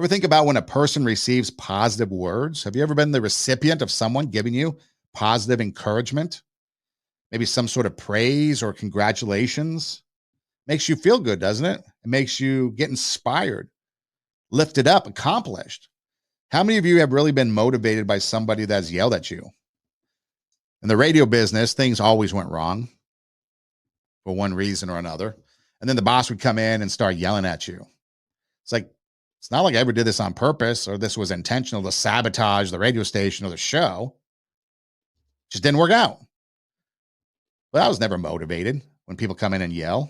Ever think about when a person receives positive words? Have you ever been the recipient of someone giving you positive encouragement? Maybe some sort of praise or congratulations? Makes you feel good, doesn't it? It makes you get inspired, lifted up, accomplished. How many of you have really been motivated by somebody that's yelled at you? In the radio business, things always went wrong for one reason or another. And then the boss would come in and start yelling at you. It's like, it's not like I ever did this on purpose or this was intentional to sabotage the radio station or the show. It just didn't work out. But I was never motivated when people come in and yell.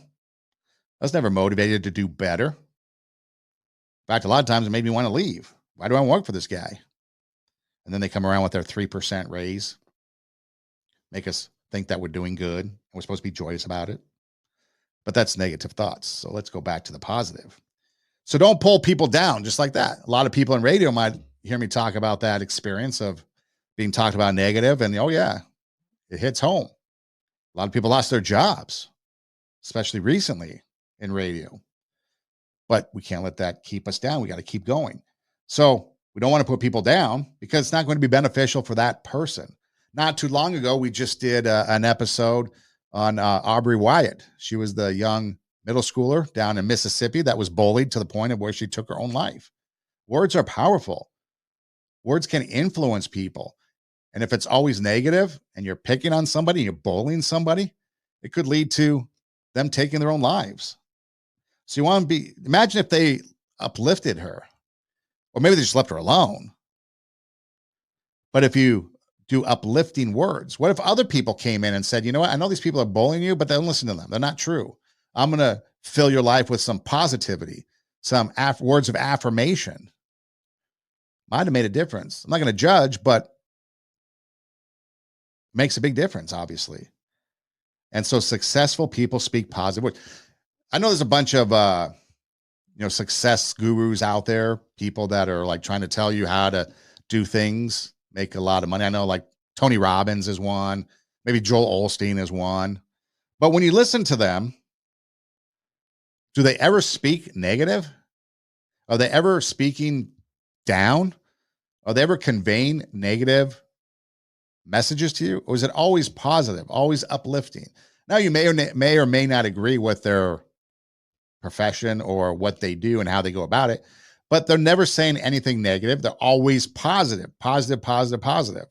I was never motivated to do better. In fact, a lot of times it made me want to leave. Why do I work for this guy? And then they come around with their 3% raise, make us think that we're doing good and we're supposed to be joyous about it. But that's negative thoughts. So let's go back to the positive. So don't pull people down just like that. A lot of people in radio might hear me talk about that experience of being talked about negative, and oh yeah, it hits home. A lot of people lost their jobs, especially recently in radio. But we can't let that keep us down. We got to keep going. So we don't want to put people down because it's not going to be beneficial for that person. Not too long ago, we just did an episode on Aubrey Wyatt. She was the young middle schooler down in Mississippi that was bullied to the point of where she took her own life. Words are powerful. Words can influence people. And if it's always negative and you're picking on somebody, you're bullying somebody, it could lead to them taking their own lives. So you want to imagine if they uplifted her, or maybe they just left her alone. But if you do uplifting words, what if other people came in and said, you know what, I know these people are bullying you, but don't listen to them. They're not true. I'm going to fill your life with some positivity, some words of affirmation. Might have made a difference. I'm not going to judge, but it makes a big difference, obviously. And so successful people speak positive words. I know there's a bunch of, success gurus out there, people that are like trying to tell you how to do things, make a lot of money. I know like Tony Robbins is one, maybe Joel Osteen is one. But when you listen to them, do they ever speak negative? Are they ever speaking down? Are they ever conveying negative messages to you? Or is it always positive, always uplifting? Now, you may or may not agree with their profession or what they do and how they go about it, but they're never saying anything negative. They're always positive, positive, positive, positive.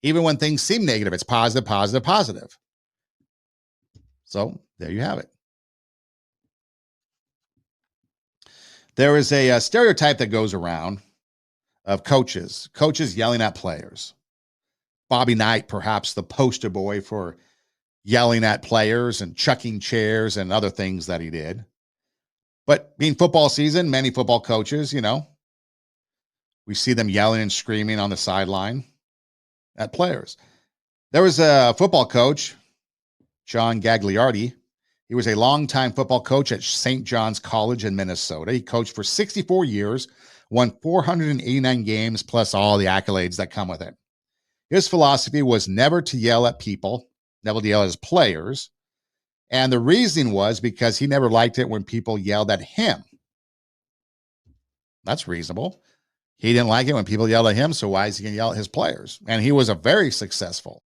Even when things seem negative, it's positive, positive, positive. So there you have it. There is a stereotype that goes around of coaches yelling at players. Bobby Knight, perhaps the poster boy for yelling at players and chucking chairs and other things that he did. But being football season, many football coaches, we see them yelling and screaming on the sideline at players. There was a football coach, John Gagliardi. He was a longtime football coach at St. John's College in Minnesota. He coached for 64 years, won 489 games, plus all the accolades that come with it. His philosophy was never to yell at people, never to yell at his players. And the reason was because he never liked it when people yelled at him. That's reasonable. He didn't like it when people yelled at him, so why is he going to yell at his players? And he was a very successful